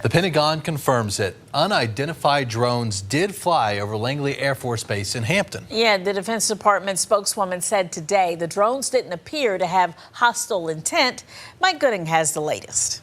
The Pentagon confirms it. Unidentified drones did fly over Langley Air Force Base in Hampton. Yeah, the Defense Department spokeswoman said today the drones didn't appear to have hostile intent. Mike Gooding has the latest.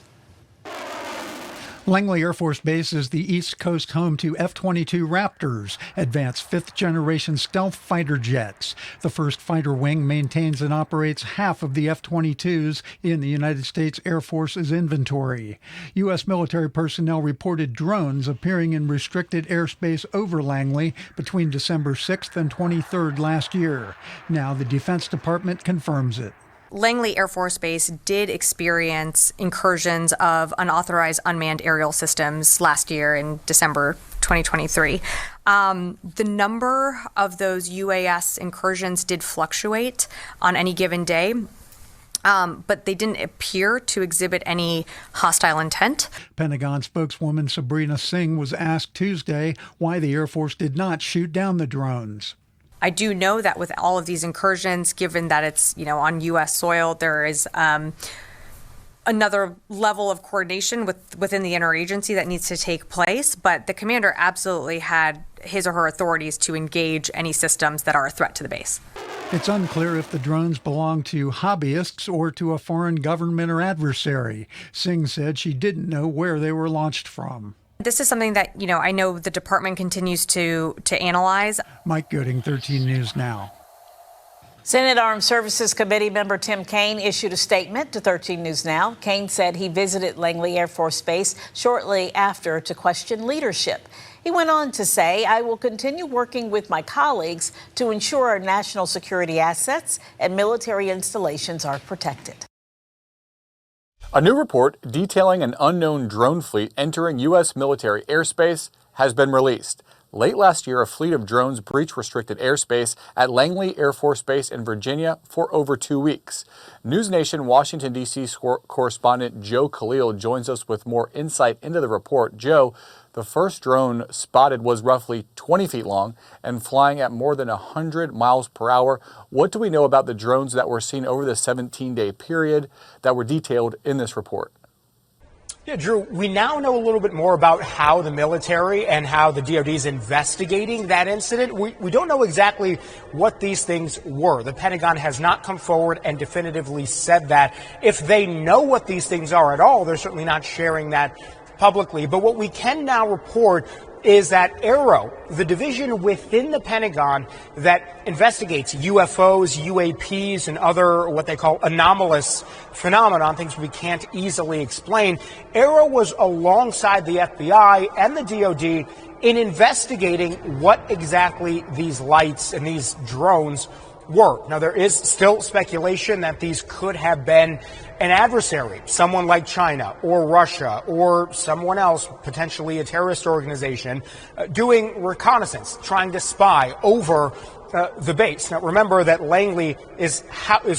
Langley Air Force Base is the East Coast home to F-22 Raptors, advanced fifth-generation stealth fighter jets. The first fighter wing maintains and operates half of the F-22s in the United States Air Force's inventory. U.S. military personnel reported drones appearing in restricted airspace over Langley between December 6th and 23rd last year. Now the Defense Department confirms it. Langley Air Force Base did experience incursions of unauthorized unmanned aerial systems last year in December 2023. The number of those UAS incursions did fluctuate on any given day, but they didn't appear to exhibit any hostile intent. Pentagon spokeswoman Sabrina Singh was asked Tuesday why the Air Force did not shoot down the drones. I do know that with all of these incursions, given that it's, on U.S. soil, there is another level of coordination within the interagency that needs to take place. But the commander absolutely had his or her authorities to engage any systems that are a threat to the base. It's unclear if the drones belong to hobbyists or to a foreign government or adversary. Singh said she didn't know where they were launched from. This is something that, I know the department continues to analyze. Mike Gooding, 13 News Now. Senate Armed Services Committee member Tim Kaine issued a statement to 13 News Now. Kaine said he visited Langley Air Force Base shortly after to question leadership. He went on to say, "I will continue working with my colleagues to ensure our national security assets and military installations are protected." A new report detailing an unknown drone fleet entering U.S. military airspace has been released. Late last year, a fleet of drones breached restricted airspace at Langley Air Force Base in Virginia for over 2 weeks. News Nation Washington, D.C. correspondent Joe Khalil joins us with more insight into the report. Joe, the first drone spotted was roughly 20 feet long and flying at more than 100 miles per hour. What do we know about the drones that were seen over the 17-day period that were detailed in this report? Yeah, Drew, we now know a little bit more about how the military and how the DoD is investigating that incident. We don't know exactly what these things were. The Pentagon has not come forward and definitively said that. If they know what these things are at all, they're certainly not sharing that publicly. But what we can now report is that AARO, the division within the Pentagon that investigates UFOs, UAPs, and other what they call anomalous phenomena, things we can't easily explain, AARO was alongside the FBI and the DoD in investigating what exactly these lights and these drones were. Now, there is still speculation that these could have been an adversary, someone like China or Russia or someone else, potentially a terrorist organization, doing reconnaissance, trying to spy over the base. Now, remember that Langley is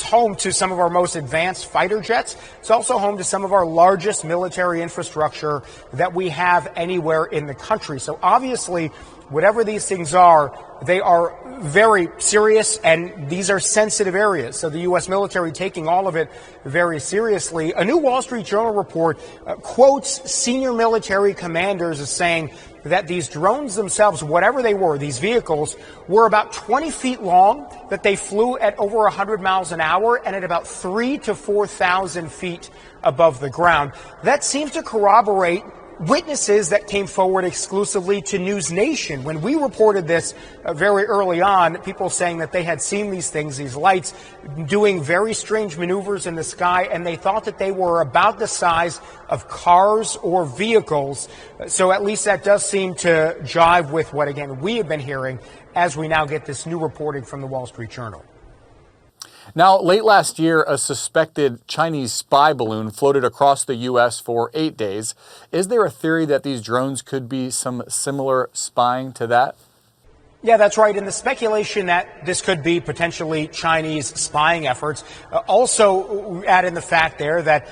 home to some of our most advanced fighter jets. It's also home to some of our largest military infrastructure that we have anywhere in the country. So obviously, whatever these things are, they are very serious, and these are sensitive areas. So the U.S. military taking all of it very seriously. A new Wall Street Journal report quotes senior military commanders as saying that these drones themselves, whatever they were, these vehicles, were about 20 feet long, that they flew at over 100 miles an hour and at about 3,000 to 4,000 feet above the ground. That seems to corroborate witnesses that came forward exclusively to News Nation. When we reported this very early on, people saying that they had seen these things, these lights, doing very strange maneuvers in the sky, and they thought that they were about the size of cars or vehicles. So at least that does seem to jive with what, again, we have been hearing as we now get this new reporting from the Wall Street Journal. Now, late last year, a suspected Chinese spy balloon floated across the U.S. for 8 days. Is there a theory that these drones could be some similar spying to that? Yeah, that's right. And the speculation that this could be potentially Chinese spying efforts. Also add in the fact there that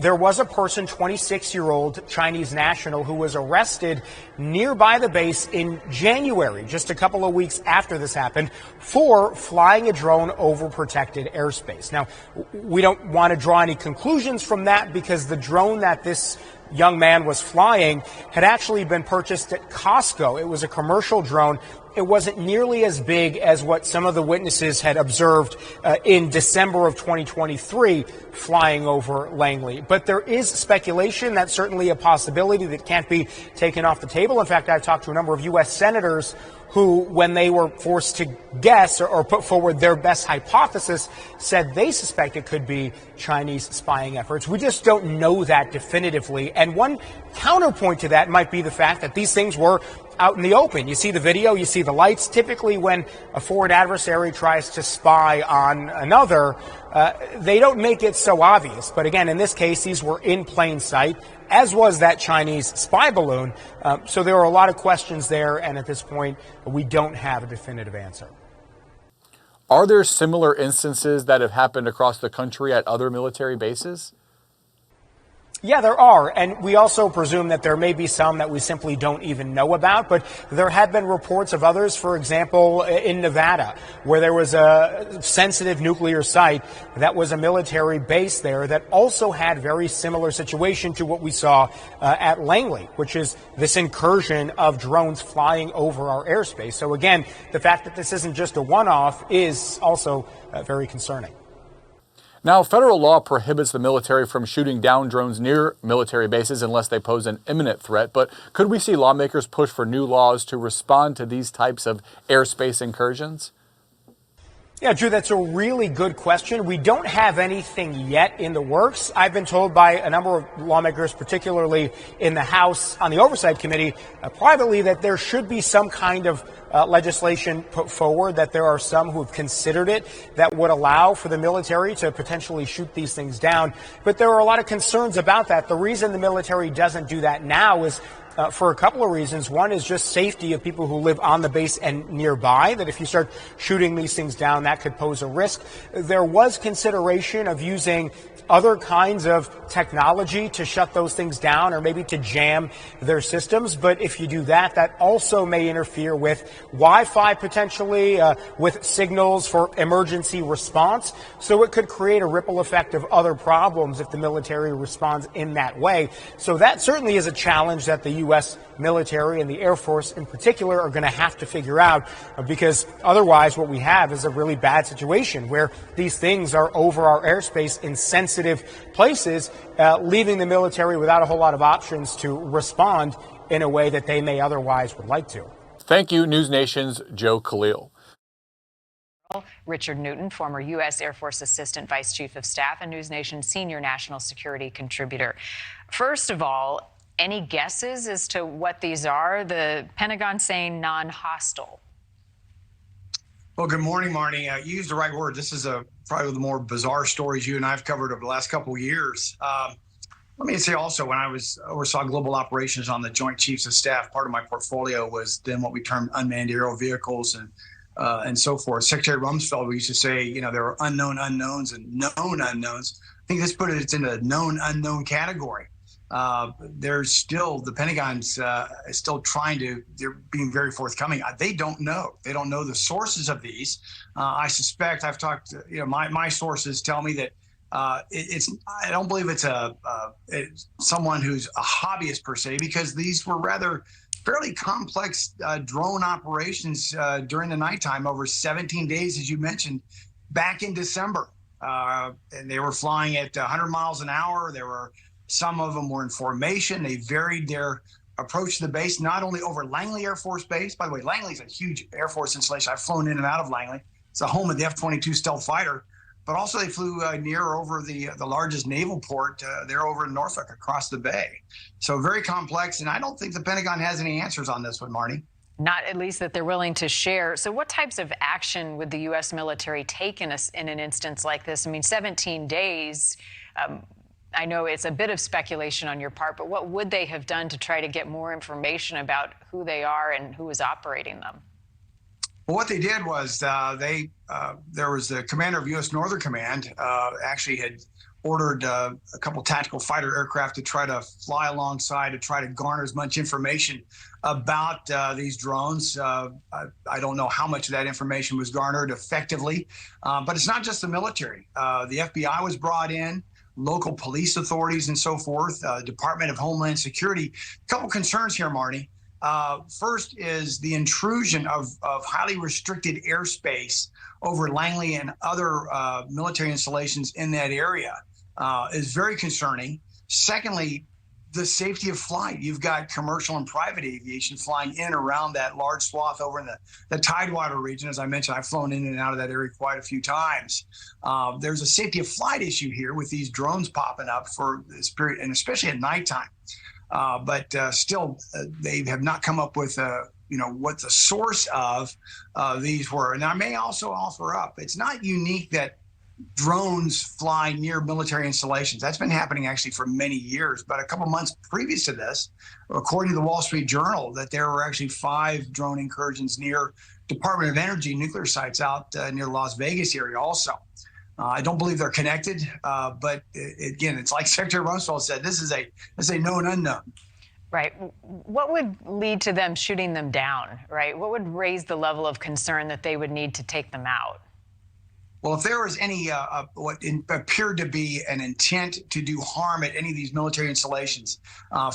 there was a person, 26-year-old Chinese national, who was arrested nearby the base in January, just a couple of weeks after this happened, for flying a drone over protected airspace. Now, we don't want to draw any conclusions from that because the drone that this young man was flying had actually been purchased at Costco. It was a commercial drone. It wasn't nearly as big as what some of the witnesses had observed in December of 2023 flying over Langley. But there is speculation. That's certainly a possibility that can't be taken off the table. In fact, I've talked to a number of U.S. senators who, when they were forced to guess or put forward their best hypothesis, said they suspect it could be Chinese spying efforts. We just don't know that definitively. And one counterpoint to that might be the fact that these things were out in the open. You see the video, you see the lights. Typically, when a foreign adversary tries to spy on another, they don't make it so obvious. But again, in this case, these were in plain sight, as was that Chinese spy balloon. So there are a lot of questions there, and at this point, we don't have a definitive answer. Are there similar instances that have happened across the country at other military bases? Yeah, there are. And we also presume that there may be some that we simply don't even know about. But there have been reports of others, for example, in Nevada, where there was a sensitive nuclear site that was a military base there that also had very similar situation to what we saw at Langley, which is this incursion of drones flying over our airspace. So again, the fact that this isn't just a one-off is also very concerning. Now, federal law prohibits the military from shooting down drones near military bases unless they pose an imminent threat. But could we see lawmakers push for new laws to respond to these types of airspace incursions? Yeah, Drew, that's a really good question. We don't have anything yet in the works. I've been told by a number of lawmakers, particularly in the House on the Oversight Committee, privately, that there should be some kind of legislation put forward, that there are some who have considered it that would allow for the military to potentially shoot these things down. But there are a lot of concerns about that. The reason the military doesn't do that now is for a couple of reasons. One is just safety of people who live on the base and nearby, that if you start shooting these things down, that could pose a risk. There was consideration of using other kinds of technology to shut those things down or maybe to jam their systems. But if you do that, that also may interfere with Wi-Fi potentially, with signals for emergency response. So it could create a ripple effect of other problems if the military responds in that way. So that certainly is a challenge that the U.S. military and the Air Force in particular are going to have to figure out, because otherwise what we have is a really bad situation where these things are over our airspace in sensitive places, leaving the military without a whole lot of options to respond in a way that they may otherwise would like to. Thank you, News Nation's Joe Khalil. Richard Newton, former U.S. Air Force Assistant Vice Chief of Staff and News Nation's senior national security contributor. First of all, any guesses as to what these are? The Pentagon saying non-hostile. Well, good morning, Marnie. You used the right word. This is probably the more bizarre stories you and I have covered over the last couple of years. Let me say also, when I oversaw global operations on the Joint Chiefs of Staff, part of my portfolio was then what we termed unmanned aerial vehicles and so forth. Secretary Rumsfeld, we used to say, there are unknown unknowns and known unknowns. I think this put it in a known unknown category. There's still, the Pentagon's is still they're being very forthcoming. They don't know. They don't know the sources of these. I suspect, I've talked, my sources tell me that I don't believe it's someone who's a hobbyist per se, because these were rather fairly complex drone operations during the nighttime over 17 days, as you mentioned, back in December. And they were flying at 100 miles an hour. Some of them were in formation. They varied their approach to the base, not only over Langley Air Force Base. By the way, Langley's a huge Air Force installation. I've flown in and out of Langley. It's the home of the F-22 stealth fighter. But also they flew near or over the largest naval port there over in Norfolk across the bay. So very complex. And I don't think the Pentagon has any answers on this one, Marnie. Not at least that they're willing to share. So what types of action would the U.S. military take in an instance like this? I mean, 17 days. I know it's a bit of speculation on your part, but what would they have done to try to get more information about who they are and who is operating them? Well, what they did was there was the commander of U.S. Northern Command actually had ordered a couple tactical fighter aircraft to try to fly alongside to try to garner as much information about these drones. I don't know how much of that information was garnered effectively, but it's not just the military. The FBI was brought in, local police authorities and so forth, Department of Homeland Security. A couple concerns here, Marty. First is the intrusion of highly restricted airspace over Langley and other military installations in that area is very concerning. Secondly, the safety of flight. You've got commercial and private aviation flying in around that large swath over in the Tidewater region. As I mentioned, I've flown in and out of that area quite a few times. There's a safety of flight issue here with these drones popping up for this period, and especially at nighttime. But still, they have not come up with, what the source of these were. And I may also offer up, it's not unique that drones fly near military installations. That's been happening actually for many years. But a couple months previous to this, according to the Wall Street Journal, that there were actually 5 drone incursions near Department of Energy nuclear sites out near the Las Vegas area also. I don't believe they're connected, but again, it's like Secretary Rumsfeld said, this is a known unknown. Right. What would lead to them shooting them down, right? What would raise the level of concern that they would need to take them out? Well, if there was any what appeared to be an intent to do harm at any of these military installations,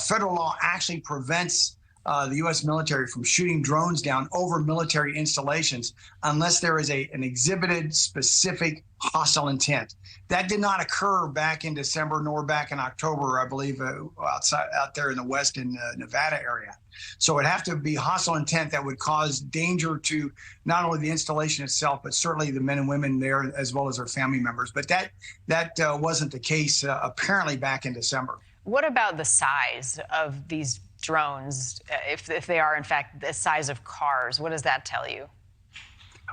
federal law actually prevents the U.S. military from shooting drones down over military installations unless there is an exhibited specific hostile intent. That did not occur back in December nor back in October, I believe, out there in the West and Nevada area. So it'd have to be hostile intent that would cause danger to not only the installation itself, but certainly the men and women there as well as their family members. But that wasn't the case apparently back in December. What about the size of these drones, if they are in fact the size of cars? What does that tell you?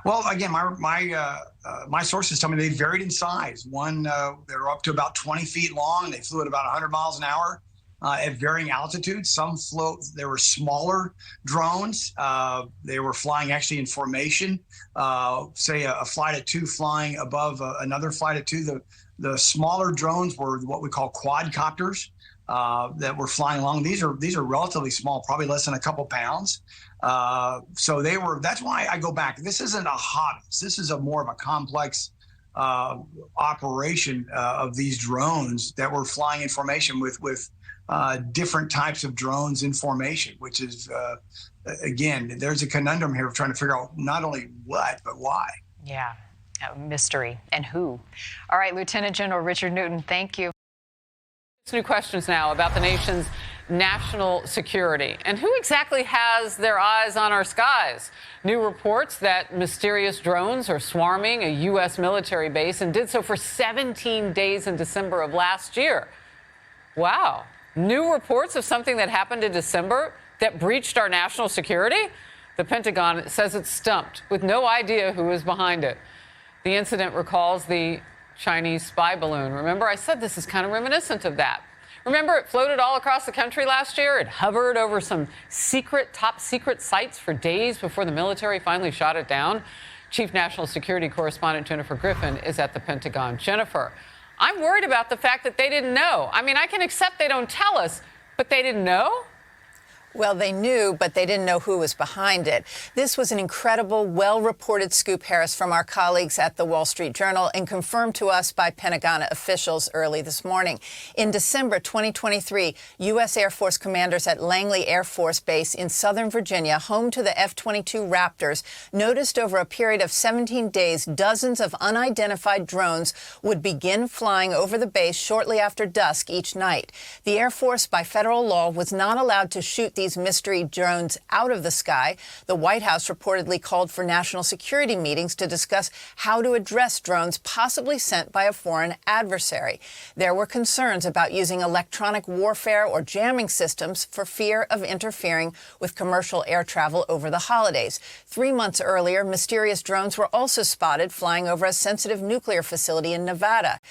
Well, again, my sources tell me they varied in size. One, they were up to about 20 feet long. They flew at about 100 miles an hour at varying altitudes. Some there were smaller drones. They were flying actually in formation, say a flight of 2 flying above another flight of 2. The smaller drones were what we call quadcopters. That were flying along. These are relatively small, probably less than a couple pounds. So that's why I go back. This isn't a hobby. This is more of a complex operation of these drones that were flying in formation with different types of drones in formation, which is, again, there's a conundrum here of trying to figure out not only what, but why. Yeah, mystery and who. All right, Lieutenant General Richard Newton, thank you. New questions now about the nation's national security and who exactly has their eyes on our skies. New reports that mysterious drones are swarming a U.S. military base and did so for 17 days in December of last year. Wow. New reports of something that happened in December that breached our national security? The Pentagon says it's stumped with no idea who is behind it. The incident recalls the Chinese spy balloon. Remember, I said this is kind of reminiscent of that. Remember, it floated all across the country last year. It hovered over some top secret sites for days before the military finally shot it down. Chief National Security Correspondent Jennifer Griffin is at the Pentagon. Jennifer, I'm worried about the fact that they didn't know. I mean, I can accept they don't tell us, but they didn't know? Well, they knew, but they didn't know who was behind it. This was an incredible, well-reported scoop, Harris, from our colleagues at the Wall Street Journal and confirmed to us by Pentagon officials early this morning. In December 2023, U.S. Air Force commanders at Langley Air Force Base in Southern Virginia, home to the F-22 Raptors, noticed over a period of 17 days dozens of unidentified drones would begin flying over the base shortly after dusk each night. The Air Force, by federal law, was not allowed to shoot these mystery drones out of the sky. The White House reportedly called for national security meetings to discuss how to address drones possibly sent by a foreign adversary. There were concerns about using electronic warfare or jamming systems for fear of interfering with commercial air travel over the holidays. 3 months earlier, mysterious drones were also spotted flying over a sensitive nuclear facility in Nevada.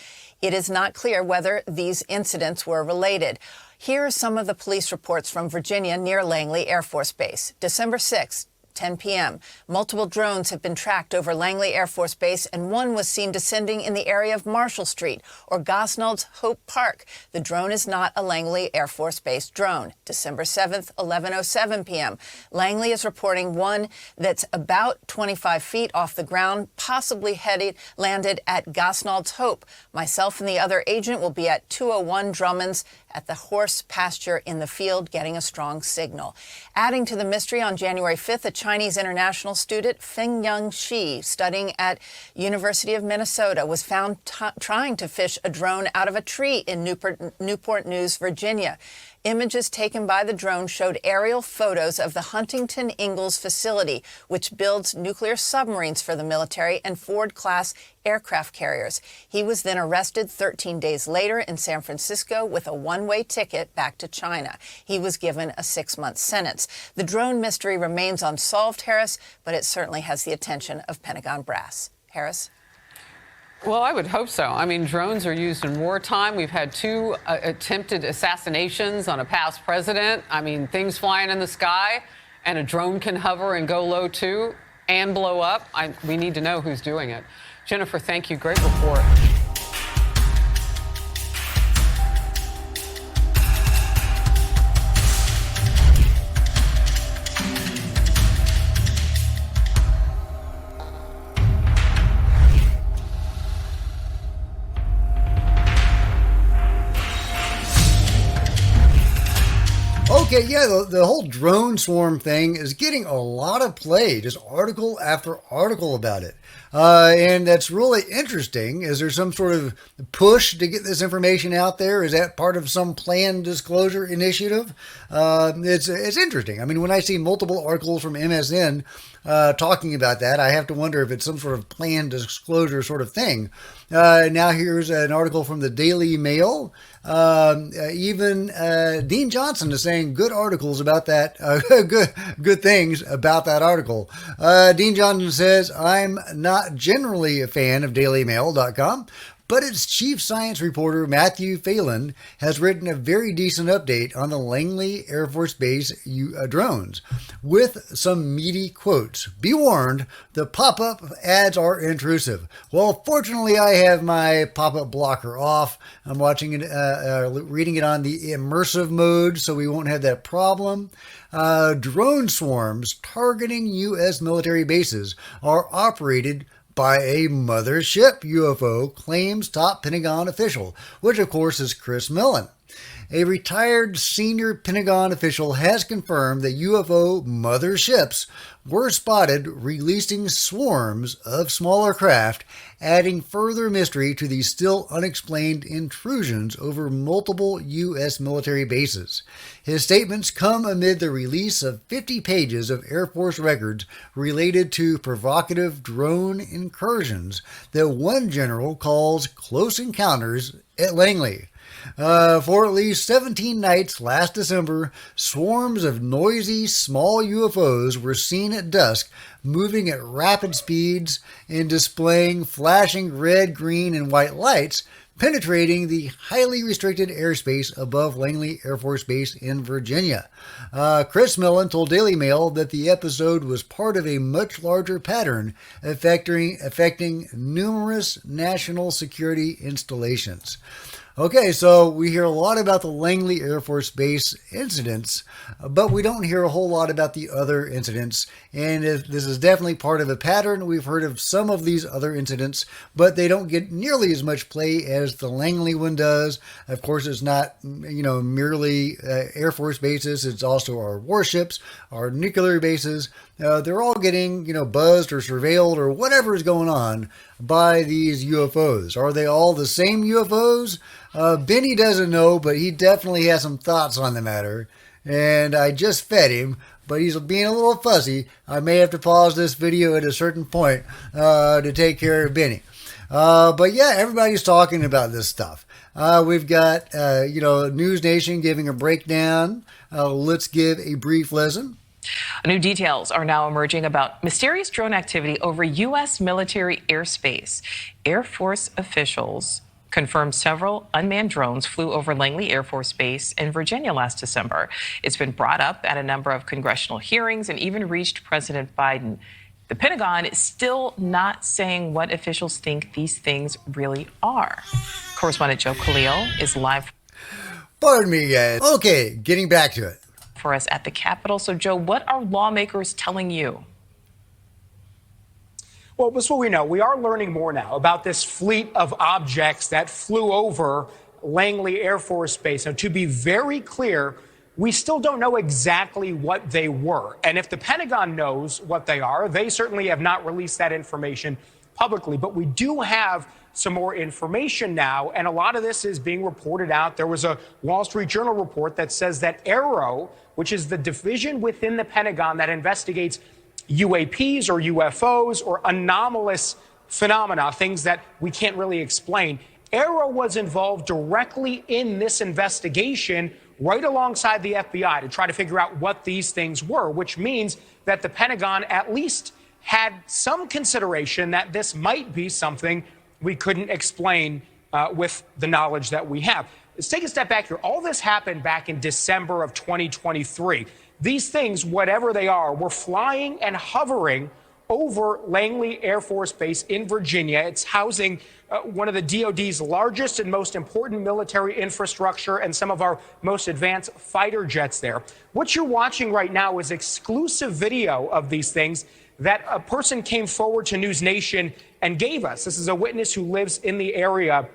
It is not clear whether these incidents were related. Here are some of the police reports from Virginia near Langley Air Force Base. December 6th, 10 p.m. Multiple drones have been tracked over Langley Air Force Base, and one was seen descending in the area of Marshall Street or Gosnold's Hope Park. The drone is not a Langley Air Force Base drone. December 7th, 11:07 p.m. Langley is reporting one that's about 25 feet off the ground, possibly landed at Gosnold's Hope. Myself and the other agent will be at 201 Drummond's at the horse pasture in the field, getting a strong signal. Adding to the mystery, on January 5th, a Chinese international student, Fengyang Shi, studying at University of Minnesota, was found trying to fish a drone out of a tree in Newport News, Virginia. Images taken by the drone showed aerial photos of the Huntington Ingalls facility, which builds nuclear submarines for the military and Ford-class aircraft carriers. He was then arrested 13 days later in San Francisco with a one-way ticket back to China. He was given a 6-month sentence. The drone mystery remains unsolved, Harris, but it certainly has the attention of Pentagon brass. Harris? Well, I would hope so. I mean, drones are used in wartime. We've had 2 attempted assassinations on a past president. I mean, things flying in the sky, and a drone can hover and go low, too, and blow up. We need to know who's doing it. Jennifer, thank you. Great report. Okay, yeah, the whole drone swarm thing is getting a lot of play, just article after article about it. And that's really interesting. Is there some sort of push to get this information out there? Is that part of some planned disclosure initiative? It's interesting. I mean, when I see multiple articles from MSN talking about that, I have to wonder if it's some sort of planned disclosure sort of thing. Now here's an article from the Daily Mail. Even Dean Johnson is saying good articles about that, good things about that article. Dean Johnson says, I'm not generally a fan of dailymail.com, but its chief science reporter, Matthew Phelan, has written a very decent update on the Langley Air Force Base drones with some meaty quotes. Be warned, the pop-up ads are intrusive. Well, fortunately, I have my pop-up blocker off. I'm watching it, reading it on the immersive mode, so we won't have that problem. Drone swarms targeting U.S. military bases are operated by a mothership UFO, claims top Pentagon official, which of course is Chris Millen. A retired senior Pentagon official has confirmed that UFO motherships were spotted releasing swarms of smaller craft, adding further mystery to these still unexplained intrusions over multiple U.S. military bases. His statements come amid the release of 50 pages of Air Force records related to provocative drone incursions that one general calls close encounters at Langley. For at least 17 nights last December, swarms of noisy, small UFOs were seen at dusk, moving at rapid speeds and displaying flashing red, green, and white lights, penetrating the highly restricted airspace above Langley Air Force Base in Virginia. Chris Millen told Daily Mail that the episode was part of a much larger pattern affecting numerous national security installations. Okay, so we hear a lot about the Langley Air Force Base incidents, but we don't hear a whole lot about the other incidents. And this is definitely part of a pattern. We've heard of some of these other incidents, but they don't get nearly as much play as the Langley one does. Of course, it's not, merely Air Force bases. It's also our warships, our nuclear bases. They're all getting, buzzed or surveilled or whatever is going on by these UFOs. Are they all the same UFOs? Benny doesn't know, but he definitely has some thoughts on the matter. And I just fed him, but he's being a little fuzzy. I may have to pause this video at a certain point to take care of Benny. But yeah, everybody's talking about this stuff. We've got, News Nation giving a breakdown. Let's give a brief listen. New details are now emerging about mysterious drone activity over U.S. military airspace. Air Force officials confirmed several unmanned drones flew over Langley Air Force Base in Virginia last December. It's been brought up at a number of congressional hearings and even reached President Biden. The Pentagon is still not saying what officials think these things really are. Correspondent Joe Khalil is live. Pardon me, guys. Okay, getting back to it. For us at the Capitol. So, Joe, what are lawmakers telling you? Well, this is what we know. We are learning more now about this fleet of objects that flew over Langley Air Force Base. Now, to be very clear, we still don't know exactly what they were. And if the Pentagon knows what they are, they certainly have not released that information publicly. But we do have some more information now, and a lot of this is being reported out. There was a Wall Street Journal report that says that AARO, which is the division within the Pentagon that investigates UAPs or UFOs or anomalous phenomena, things that we can't really explain. AARO was involved directly in this investigation right alongside the FBI to try to figure out what these things were, which means that the Pentagon at least had some consideration that this might be something we couldn't explain with the knowledge that we have. Let's take a step back here. All this happened back in December of 2023. These things, whatever they are, were flying and hovering over Langley Air Force Base in Virginia. It's housing one of the DoD's largest and most important military infrastructure and some of our most advanced fighter jets there. What you're watching right now is exclusive video of these things that a person came forward to News Nation and gave us. This is a witness who lives in the area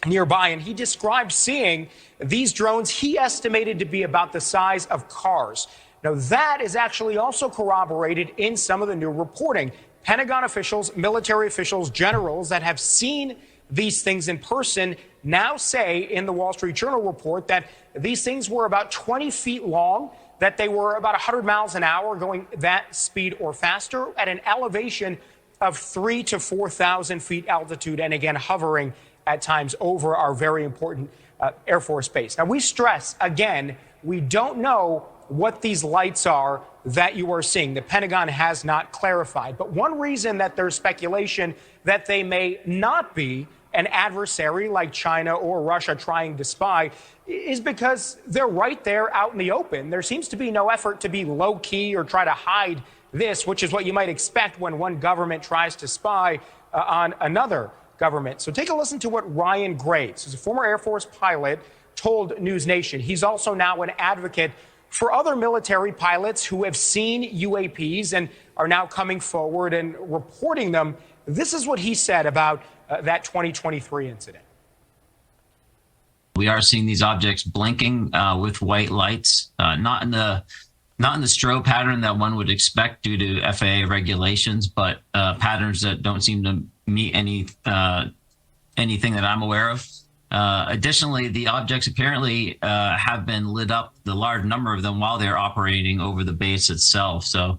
nearby, and he described seeing these drones he estimated to be about the size of cars. Now, that is actually also corroborated in some of the new reporting. Pentagon officials, military officials, generals that have seen these things in person now say in the Wall Street Journal report that these things were about 20 feet long, that they were about 100 miles an hour going that speed or faster at an elevation of 3,000 to 4,000 feet altitude, and again, hovering at times over our very important Air Force Base. Now, we stress, again, we don't know what these lights are that you are seeing. The Pentagon has not clarified. But one reason that there's speculation that they may not be an adversary like China or Russia trying to spy is because they're right there out in the open. There seems to be no effort to be low key or try to hide this, which is what you might expect when one government tries to spy on another government. So take a listen to what Ryan Graves, who's a former Air Force pilot, told News Nation. He's also now an advocate for other military pilots who have seen UAPs and are now coming forward and reporting them. This is what he said about that 2023 incident. We are seeing these objects blinking with white lights, not in the strobe pattern that one would expect due to FAA regulations, but patterns that don't seem to meet anything that I'm aware of. Additionally, the objects apparently have been lit up, the large number of them, while they're operating over the base itself. So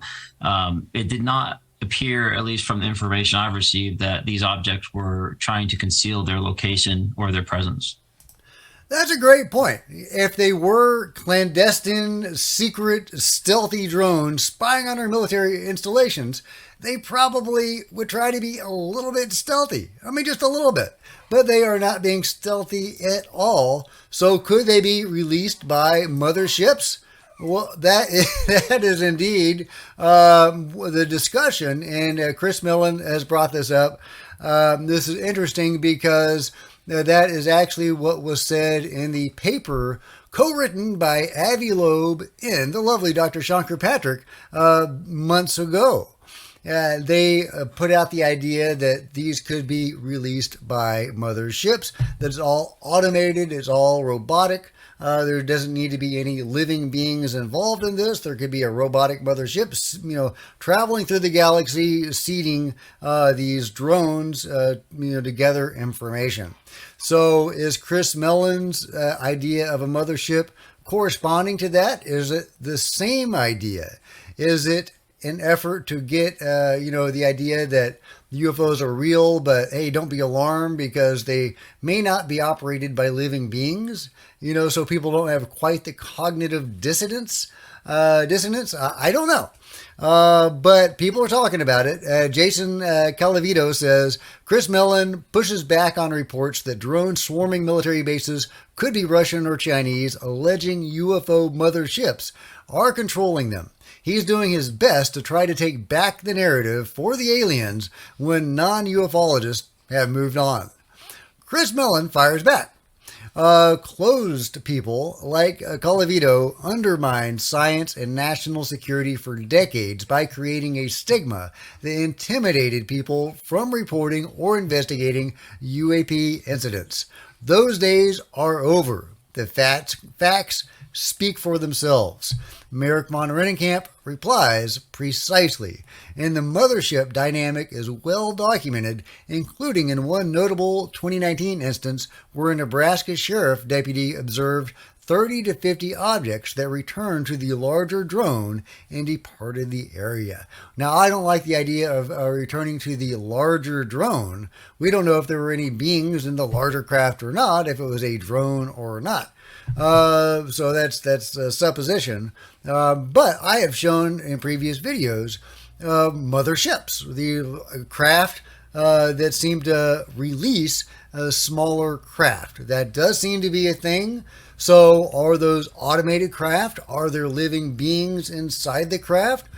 it did not appear, at least from the information I've received, that these objects were trying to conceal their location or their presence. That's a great point. If they were clandestine, secret, stealthy drones spying on our military installations, they probably would try to be a little bit stealthy. I mean, just a little bit. But they are not being stealthy at all. So could they be released by motherships? Well, that is indeed the discussion. And Chris Millen has brought this up. This is interesting because that is actually what was said in the paper co-written by Avi Loeb and the lovely Dr. Shankar Patrick months ago. They put out the idea that these could be released by motherships, that it's all automated, it's all robotic. There doesn't need to be any living beings involved in this. There could be a robotic mothership, traveling through the galaxy, seeding these drones, to gather information. So is Chris Mellon's idea of a mothership corresponding to that? Is it the same idea? Is it an effort to get, the idea that UFOs are real, but hey, don't be alarmed because they may not be operated by living beings, so people don't have quite the cognitive dissonance. dissonance? I don't know. But people are talking about it. Jason Calavito says, Chris Mellon pushes back on reports that drones swarming military bases could be Russian or Chinese, alleging UFO motherships are controlling them. He's doing his best to try to take back the narrative for the aliens when non-ufologists have moved on. Chris Mellon fires back. Closed people like Calavito undermined science and national security for decades by creating a stigma that intimidated people from reporting or investigating UAP incidents. Those days are over. The facts speak for themselves. Merrick von Rennenkamp replies precisely, and the mothership dynamic is well documented, including in one notable 2019 instance where a Nebraska sheriff deputy observed 30 to 50 objects that returned to the larger drone and departed the area. Now, I don't like the idea of returning to the larger drone. We don't know if there were any beings in the larger craft or not, if it was a drone or not. So that's a supposition. But I have shown in previous videos motherships, the craft that seem to release a smaller craft. That does seem to be a thing. So are those automated craft? Are there living beings inside the craft?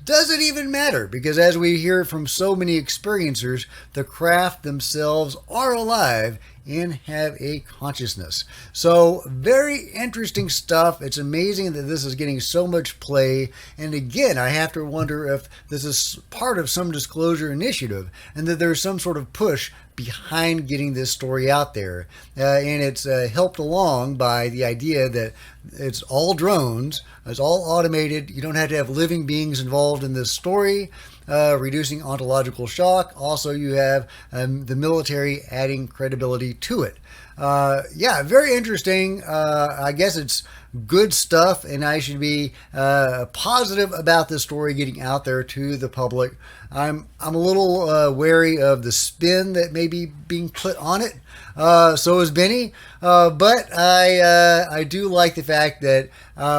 Does it even matter? Because as we hear from so many experiencers, the craft themselves are alive and have a consciousness. So very interesting stuff. It's amazing that this is getting so much play. And again, I have to wonder if this is part of some disclosure initiative and that there's some sort of push behind getting this story out there. And it's helped along by the idea that it's all drones, it's all automated. You don't have to have living beings involved in this story. Reducing ontological shock. Also, you have the military adding credibility to it. Yeah, very interesting. I guess it's good stuff, and I should be positive about this story getting out there to the public. I'm a little wary of the spin that may be being put on it. So is Benny, but I do like the fact that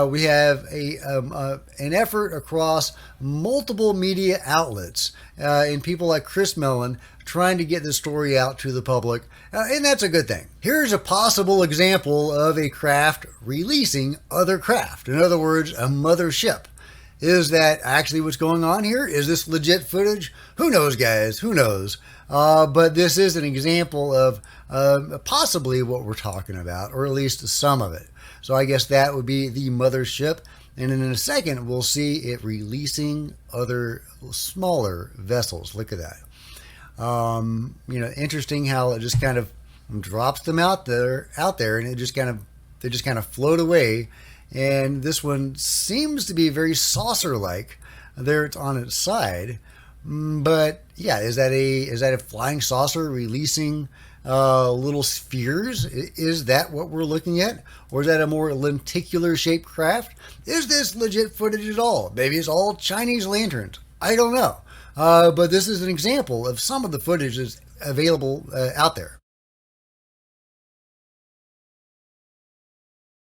we have an effort across multiple media outlets and people like Chris Mellon trying to get this story out to the public, and that's a good thing. Here's a possible example of a craft releasing other craft. In other words, a mothership. Is that actually what's going on here? Is this legit footage? Who knows, guys? Who knows? But this is an example of possibly what we're talking about, or at least some of it. So I guess that would be the mothership. And then in a second, we'll see it releasing other smaller vessels. Look at that. Interesting how it just kind of drops them out there, and they just kind of float away. And this one seems to be very saucer-like. There it's on its side. But yeah, is that a flying saucer releasing little spheres? Is that what we're looking at? Or is that a more lenticular shaped craft? Is this legit footage at all? Maybe it's all Chinese lanterns. I don't know. But this is an example of some of the footage that's available out there.